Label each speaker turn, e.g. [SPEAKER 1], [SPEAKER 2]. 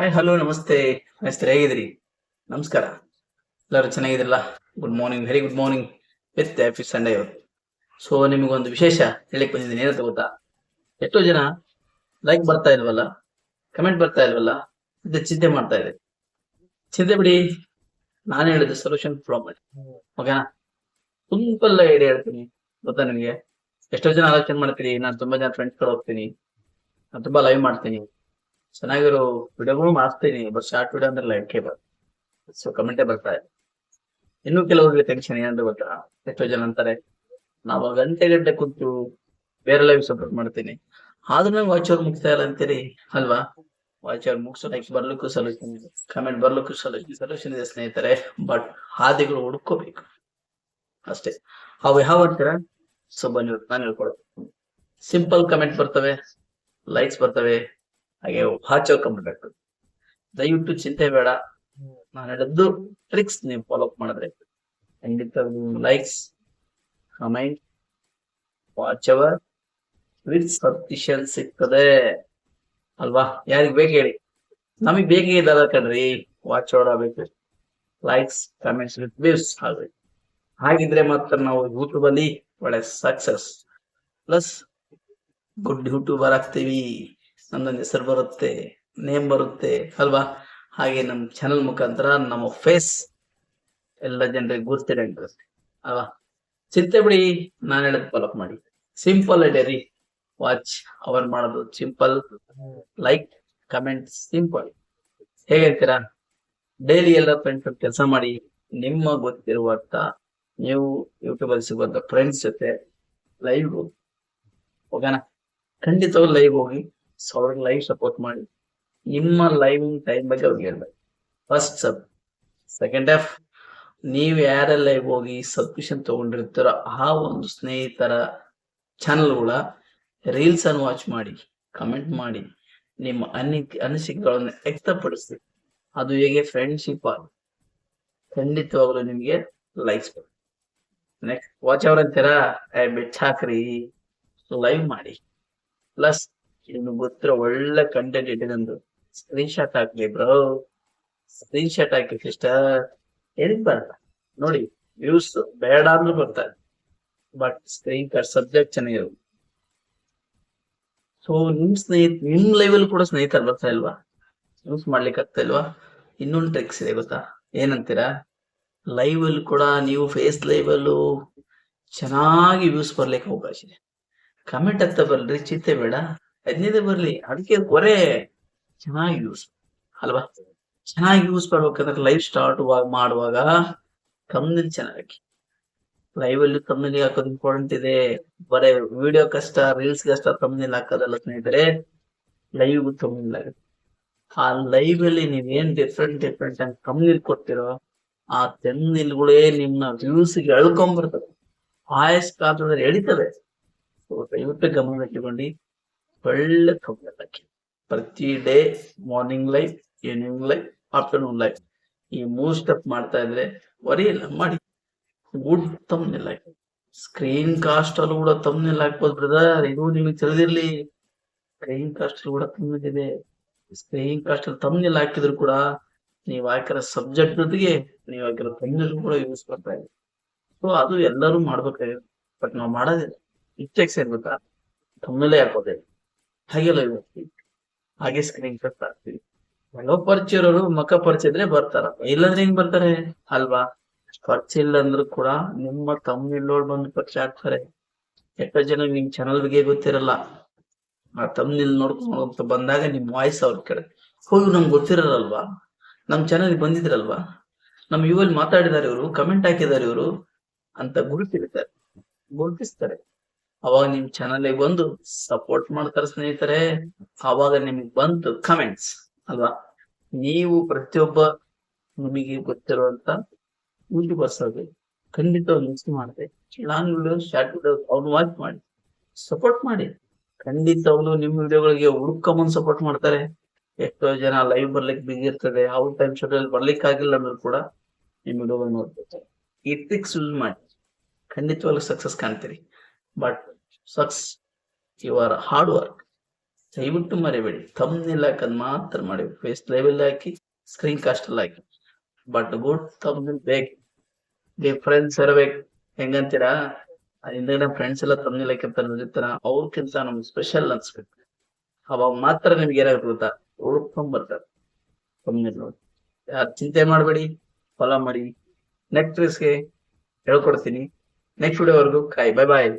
[SPEAKER 1] Hi hello ನಮಸ್ತೆ ಮೇಸ್ತ್ರಿ ಹೇಗಿದ್ರಿ? ನಮಸ್ಕಾರ. ಎಲ್ಲರೂ ಚೆನ್ನಾಗಿದ್ರಲ್ಲ? Good morning, very good morning with happy Sunday ಇವತ್ತು. ಸೊ ನಿಮಗೊಂದು ವಿಶೇಷ ಹೇಳಿಕ್ ಬಂದಿದ್ದೀನಿ. ಏನಂತ ಗೊತ್ತಾ? ಎಷ್ಟೋ ಜನ ಲೈಕ್ ಬರ್ತಾ ಇಲ್ವಲ್ಲ, ಕಮೆಂಟ್ ಬರ್ತಾ ಇಲ್ವಲ್ಲ ಅಂತ ಚಿಂತೆ ಮಾಡ್ತಾ ಇದೆ. ಚಿಂತೆ ಬಿಡಿ, ನಾನು ಹೇಳಿದ ಸೊಲ್ಯೂಷನ್ ಫಾಲೋ ಮಾಡಿ. ಓಕೆನಾ? ಸಿಂಪಲ್ ಐಡಿಯಾ ಹೇಳ್ತೀನಿ. ಗೊತ್ತಾ ನಿಮಗೆ? ಎಷ್ಟೋ ಜನ ಆಲೋಚನೆ ಮಾಡ್ತೀರಿ, ನಾನು ತುಂಬಾ ಜನ ಫ್ರೆಂಡ್ಸ್ ಕಡೆ ಹೋಗ್ತೀನಿ, ನಾನು ತುಂಬಾ ಲೈವ್ ಮಾಡ್ತೀನಿ, ಚೆನ್ನಾಗಿರೋ ವಿಡಿಯೋಗಳು ಮಾಡ್ತೀನಿ, ಬಟ್ ಶಾರ್ಟ್ ವಿಡಿಯೋ ಅಂದ್ರೆ ಲೈಕ್ಗೆ ಬರ್ತದೆ, ಸೊ ಕಮೆಂಟೇ ಬರ್ತಾ ಇದೆ. ಇನ್ನು ಕೆಲವರಿಗೆ ಟೆನ್ಷನ್ ಏನಂತ ಗೊತ್ತಾ? ಎಷ್ಟೋ ಜನ ಅಂತಾರೆ, ನಾವು ಗಂಟೆ ಗಂಟೆ ಕೂತು ಬೇರೆ ಲೈವ್ ಸಪೋರ್ಟ್ ಮಾಡ್ತೀನಿ, ಆದ್ರೂ ನಂಗೆ ವಾಚ್ ಅವರ್ ಮುಗಿಸ್ತಾ ಇಲ್ಲ ಅಂತೀರಿ ಅಲ್ವಾ? ವಾಚ್ ಅವರ್ ಮುಗಿಸೋ ಲೈಕ್ಸ್ ಬರ್ಲಿಕ್ಕೂ ಸೊಲ್ಯೂಷನ್ ಇದೆ, ಕಮೆಂಟ್ ಬರ್ಲಿಕ್ಕೂ ಸೊಲ್ಯೂಷನ್ ಇದೆ ಸ್ನೇಹಿತರೆ. ಬಟ್ ಹಾದಿಗಳು ಹುಡ್ಕೋಬೇಕು ಅಷ್ಟೇ. ಅವು ಯಾವ ಅಂತೀರಾ? ಸೊ ಬನ್ನಿ ನಾನು ಹೇಳ್ಕೊಡ್ತೀನಿ. ಸಿಂಪಲ್ ಕಮೆಂಟ್ ಬರ್ತವೆ, ಲೈಕ್ಸ್ ಬರ್ತವೆ, ಹಾಗೆ ವಾಚ್ ಅವರ್ ಕಂಪ್ಲೀಟ್ ಆಗ್ತದೆ. ದಯವಿಟ್ಟು ಚಿಂತೆ ಬೇಡ, ನಾನು ಹೇಳಿದ್ದು ಟ್ರಿಕ್ಸ್ ನೀವು ಫಾಲೋ ಅಪ್ ಮಾಡಿದ್ರೆ ಖಂಡಿತ likes, comment, watch hour with subscription ಸಿಗ್ತದೆ ಅಲ್ವಾ? ಯಾರಿಗೆ ಬೇಕು ಹೇಳಿ, ನಮಗ್ ಬೇಕೇ ಇದ್ದಲ್ಲ ಕಣ್ರಿ. ವಾಚ್ ಅವರ್ ಆಗ್ಬೇಕು, ಲೈಕ್ಸ್ ಕಮೆಂಟ್ಸ್ ವಿತ್ ವ್ಯೂಸ್ ಆಗ್ಬೇಕು. ಹಾಗಿದ್ರೆ ಮಾತ್ರ ನಾವು ಯೂಟ್ಯೂಬ್ ಅಲ್ಲಿ ಒಳ್ಳೆ ಸಕ್ಸಸ್ ಪ್ಲಸ್ ಗುಡ್ ಯೂಟ್ಯೂಬರ್ ಆಗ್ತೀವಿ, ನಮ್ಮದೊಂದು ಹೆಸರು ಬರುತ್ತೆ, ನೇಮ್ ಬರುತ್ತೆ ಅಲ್ವಾ? ಹಾಗೆ ನಮ್ಮ ಚಾನಲ್ ಮುಖಾಂತರ ನಮ್ಮ ಫೇಸ್ ಎಲ್ಲ ಜನರಿಗೆ ಗುರ್ತಿರಂಗಿರುತ್ತೆ ಅಲ್ವಾ? ಚಿಂತೆ ಬಿಡಿ, ನಾನು ಹೇಳದ್ ಫಾಲೋ ಮಾಡಿ. ಸಿಂಪಲ್ ಐಡಿಯಾ ರೀ. ವಾಚ್ ಅವರ್ ಮಾಡೋದು ಸಿಂಪಲ್, ಲೈಕ್ ಕಮೆಂಟ್ ಸಿಂಪಲ್. ಹೇಗೆ ಹೇಳ್ತೀರಾ? ಡೈಲಿ ಎಲ್ಲ ಫ್ರೆಂಡ್ಸ್ ಕೆಲಸ ಮಾಡಿ, ನಿಮ್ಮ ಗೊತ್ತಿರುವಂತ ನೀವು ಯೂಟ್ಯೂಬ್ ಅಲ್ಲಿ ಸಿಗುವಂತ ಫ್ರೆಂಡ್ಸ್ ಜೊತೆ ಲೈವ್ ಓಕೆನಾ? ಖಂಡಿತವಾಗ್ಲೂ ಲೈವ್ ಹೋಗಿ ಅವ್ರಿಗೆ ಲೈವ್ ಸಪೋರ್ಟ್ ಮಾಡಿ, ನಿಮ್ಮ ಲೈವ್ ಟೈಮ್ ಬಗ್ಗೆ ಅವ್ರಿಗೆ ಹೇಳ್ಬೇಕು. ಫಸ್ಟ್ ಸೆಕೆಂಡ್ ಹಾಫ್ ನೀವು ಯಾರ ಲೈವ್ ಹೋಗಿ ಸಬ್ಸ್ಕ್ರಿಪ್ಷನ್ ತಗೊಂಡಿರ್ತಾರೋ ಆ ಒಂದು ಸ್ನೇಹಿತರ ಚಾನಲ್ಗಳ ರೀಲ್ಸ್ ಅನ್ನು ವಾಚ್ ಮಾಡಿ, ಕಮೆಂಟ್ ಮಾಡಿ, ನಿಮ್ಮ ಅನಿಸಿಕೆಗಳನ್ನು ವ್ಯಕ್ತಪಡಿಸಿ. ಅದು ಹೇಗೆ ಫ್ರೆಂಡ್ಶಿಪ್ ಆಗಿ ಖಂಡಿತವಾಗ್ಲೂ ನಿಮ್ಗೆ ಲೈಕ್ಸ್ ಬರುತ್ತೆ. ನೆಕ್ಸ್ಟ್ ವಾಚ್ ಅವರ್ ಅಂತೀರಾ? ಬಿಟ್ ಹಾಕ್ರಿ, ಲೈವ್ ಮಾಡಿ. ಪ್ಲಸ್ ನಿಮ್ಗೆ ಗೊತ್ತಿರೋ ಒಳ್ಳೆ ಕಂಟೆಂಟ್ ಇಟ್ಟಿದಂದು ಸ್ಕ್ರೀನ್ ಶಾಟ್ ಹಾಕ್ಲಿ ಬ್ರೋ, ಸ್ಕ್ರೀನ್ ಶಾಟ್ ಹಾಕಿ ಸಿಸ್ಟರ್. ಏನಕ್ಕೆ ಬರಲ್ಲ ನೋಡಿ, ವ್ಯೂಸ್ ಬೇಡ ಅಂದ್ರೂ ಬರ್ತಾರೆ, ಬಟ್ ಸ್ಕ್ರೀನ್ ಕಾರ್ಡ್ ಸಬ್ಜೆಕ್ಟ್ ಚೆನ್ನಾಗಿರೋದು. ಸೊ ನಿಮ್ ಲೈವ್ ಅಲ್ಲಿ ಕೂಡ ಸ್ನೇಹಿತರು ಬರ್ತಾ ಇಲ್ವಾ? ಯೂಸ್ ಮಾಡ್ಲಿಕ್ಕೆ ಆಗ್ತಾ ಇಲ್ವಾ? ಇನ್ನೊಂದು ಟ್ರಿಕ್ಸ್ ಇದೆ ಗೊತ್ತಾ? ಏನಂತೀರಾ? ಲೈವ್ ಅಲ್ಲಿ ಕೂಡ ನೀವು ಫೇಸ್ ಲೈವ್ ಅಲ್ಲೂ ಚೆನ್ನಾಗಿ ವ್ಯೂಸ್ ಬರ್ಲಿಕ್ಕೆ ಅವಕಾಶ ಇದೆ. ಕಮೆಂಟ್ ಆಗ್ತಾ ಬರ್ಲಿ, ಚಿಂತೆ ಬೇಡ, 15 ಬರ್ಲಿ, ಅದಕ್ಕೆ ಹೊರೆ ಚೆನ್ನಾಗಿ ಯೂಸ್ ಅಲ್ವಾ? ಚೆನ್ನಾಗಿ ಯೂಸ್ ಮಾಡ್ಬೇಕಂದ್ರೆ ಲೈವ್ ಸ್ಟಾರ್ಟ್ ಮಾಡುವಾಗ ತಮ್ನಿಲ್ ಚೆನ್ನಾಗಿ, ಲೈವ್ ಅಲ್ಲಿ ತಮ್ನಿಲ್ ಹಾಕೋದು ಇಂಪಾರ್ಟೆಂಟ್ ಇದೆ. ಬರೇ ವಿಡಿಯೋ ಕಷ್ಟ, ರೀಲ್ಸ್ ಕಷ್ಟ ತಮ್ನಿಲ್ ಹಾಕೋದಲ್ಲ ಸ್ನೇಹಿತರೆ, ಲೈವ್ ತಮ್ನಿಲ್ ಆಗುತ್ತೆ. ಆ ಲೈವ್ ಅಲ್ಲಿ ನೀವೇನ್ ಡಿಫ್ರೆಂಟ್ ಅಂತ ತಮ್ನಿಲ್ ಕೊಡ್ತಿರೋ ಆ ತಮ್ನಿಲ್ಗಳೇ ನಿಮ್ನ ವ್ಯೂಸ್ ಗೆ ಎಳ್ಕೊಂಡ್ಬರ್ತದೆ, ವಾಯ್ಸ್ ಕಾದ್ರೆ ಎಳಿತದೆ. ದಯವಿಟ್ಟು ಗಮನ ಇಟ್ಟುಕೊಂಡು ಒಳ್ಳೆ ತಮ್ನಿಲ್ ಹಾಕಿ. ಪ್ರತಿ day morning live, evening live, afternoon live, ಈ 3 ಸ್ಟೆಪ್ ಮಾಡ್ತಾ ಇದ್ರೆ ವರಿ ಇಲ್ಲ ಮಾಡಿ. ಗುಡ್ ತಮ್ನಿಲ್ ಹಾಕಿ. ಸ್ಕ್ರೀನ್ ಕಾಸ್ಟ್ ಅಲ್ಲೂ ಕೂಡ ತಮ್ನಿಲ್ ಹಾಕ್ಬೋದು ಬ್ರದರ್, ಇದು ನಿಮಗೆ ತಿಳಿದಿರ್ಲಿ. ಸ್ಕ್ರೀನ್ ಕಾಸ್ಟ್ ಕೂಡ ತಮ್ನಿಲ್ ಇದೆ. ಸ್ಕ್ರೀನ್ ಕಾಸ್ಟ್ ಅಲ್ಲಿ ತಮ್ನಿಲ್ ಹಾಕಿದ್ರು ಕೂಡ ನೀವು ಹಾಕಿರೋ ಸಬ್ಜೆಕ್ಟ್ ಜೊತೆಗೆ ನೀವು ಹಾಕಿರೋ ತಮ್ನಿಲ್ ಕೂಡ ಯೂಸ್ ಬರ್ತಾ ಇದೆ. ಸೊ ಅದು ಎಲ್ಲರೂ ಮಾಡ್ಬೇಕಾಗಿದೆ, ಬಟ್ ನಾವು ಮಾಡೋದಿಲ್ಲ. ಮಿಸ್ಟೇಕ್ಸ್ ಏನ್ ಗೊತ್ತಾ? ತಮ್ನಿಲೇ ಹಾಕೋದಿಲ್ಲ, ಹಾಗೆ ಲೈವ್ ಹಾಕ್ತೀವಿ, ಹಾಗೆ ಸ್ಕ್ರೀನ್ ಕಾಸ್ಟ್ ಹಾಕ್ತೀವಿ. ಎಲ್ಲೋ ಪರಿಚಯ ಇರೋರು ಮಕ್ಕ ಪರಿಚಯ ಇದ್ರೆ ಬರ್ತಾರ, ಇಲ್ಲಾಂದ್ರೆ ಹೆಂಗ್ ಬರ್ತಾರೆ ಅಲ್ವಾ? ಪರಿಚಯ ಇಲ್ಲ ಅಂದ್ರೂ ಕೂಡ ನಿಮ್ಮ ತಮ್ನಿಲ್ ನೋಡಿ ಬಂದು ಪರಿಚಯ ಆಗ್ತಾರೆ. ಎಷ್ಟೋ ಜನ ನಿಮ್ ಚಾನಲ್ ಬಗ್ಗೆ ಗೊತ್ತಿರಲ್ಲ, ಆ ತಮ್ನಿಲ್ ನೋಡ್ಕೊಂಡು ಬಂದಾಗ ನಿಮ್ ವಾಯ್ಸ್ ಅವ್ರ ಕಡೆ ಹೋಗಿ ನಮ್ಗೆ ಗೊತ್ತಿರಲ್ವಾ, ನಮ್ ಚಾನಲ್ ಬಂದಿದ್ರಲ್ವಾ, ನಮ್ ಅಲ್ಲಿ ಮಾತಾಡಿದಾರೆ ಇವರು, ಕಮೆಂಟ್ ಹಾಕಿದಾರೆ ಇವರು ಅಂತ ಗುರುತಿಸ್ತಾರೆ. ಅವಾಗ ನಿಮ್ ಚಾನಲ್ ಬಂದು ಸಪೋರ್ಟ್ ಮಾಡ್ತಾರೆ ಸ್ನೇಹಿತರೆ. ಅವಾಗ ನಿಮ್ಗೆ ಬಂತು ಕಮೆಂಟ್ಸ್ ಅಲ್ವಾ? ನೀವು ಪ್ರತಿಯೊಬ್ಬ ನಿಮಗೆ ಗೊತ್ತಿರುವಂತ ಯೂಟ್ಯೂಬರ್ಸ್ ಆಗಿ ಖಂಡಿತ ಮಿಸ್ ಮಾಡಿದೆ ಲಾಂಗ್ ವಿಡಿಯೋಸ್, ಶಾರ್ಟ್ ವಿಡಿಯೋಸ್ ಅವ್ನು ವಾಚ್ ಮಾಡಿ, ಸಪೋರ್ಟ್ ಮಾಡಿ. ಖಂಡಿತವಾಗ್ಲೂ ನಿಮ್ ವಿಡಿಯೋಗಳಿಗೆ ಹುಡ್ಕೊಂಬಂದ್ ಸಪೋರ್ಟ್ ಮಾಡ್ತಾರೆ. ಎಷ್ಟೋ ಜನ ಲೈವ್ ಬರ್ಲಿಕ್ಕೆ ಬಿಗಿ ಇರ್ತದೆ, ಅವ್ರ ಟೈಮ್ ಶೆಡ್ಯೂಲ್ ಬರ್ಲಿಕ್ಕೆ ಆಗಿಲ್ಲ ಅಂದ್ರೂ ಕೂಡ ನಿಮ್ ವಿಡಿಯೋಗಳು ನೋಡ್ತಾರೆ. ಈ ಟ್ರಿಕ್ಸ್ ಯೂಸ್ ಮಾಡಿ ಖಂಡಿತವಾಗ್ಲೂ ಸಕ್ಸಸ್ ಕಾಣ್ತೀರಿ. But success your hard work. ದಯವಿಟ್ಟು ಮರಿಬೇಡಿ. ಥಂಬ್ನೇಲ್ ಹಾಕೋದ್ ಮಾತ್ರ ಮಾಡಿ. ಫೇಸ್ ಲೆವೆಲ್ ಹಾಕಿ, ಸ್ಕ್ರೀನ್ ಕಾಸ್ಟ್ ಅಲ್ಲಿ ಹಾಕಿ. ಬಟ್ ಗುಡ್ ಥಂಬ್ನೇಲ್ ಬೇಕು. ಫ್ರೆಂಡ್ಸ್ ಇರಬೇಕು. ಹೆಂಗಂತೀರಾ? ಹಿಂದೆಗಡೆ ಫ್ರೆಂಡ್ಸ್ ಎಲ್ಲ ಥಂಬ್ನೇಲ್ ಹಾಕಿರ್ತಾರ, ಅವ್ರಕ್ಕಿಂತ ನಮ್ಗೆ ಸ್ಪೆಷಲ್ ಅನ್ಸ್ಬೇಕು. ಅವಾಗ ಮಾತ್ರ ನಿಮ್ಗೆ ಏನಾಗುತ್ತೆ ಗೊತ್ತಾ, ಹುಡ್ಕೊಂಡ್ ಥಂಬ್ನೇಲ್ ನೋಡಿ. ಯಾರು ಚಿಂತೆ ಮಾಡಬೇಡಿ, ಫಾಲೋ ಮಾಡಿ. ನೆಕ್ಸ್ಟ್ ಗೆ ಹೇಳ್ಕೊಡ್ತೀನಿ. ನೆಕ್ಸ್ಟ್ ವಿಡಿಯೋವರೆಗೂ ಕಾಯಿ. ಬೈ ಬಾಯ್.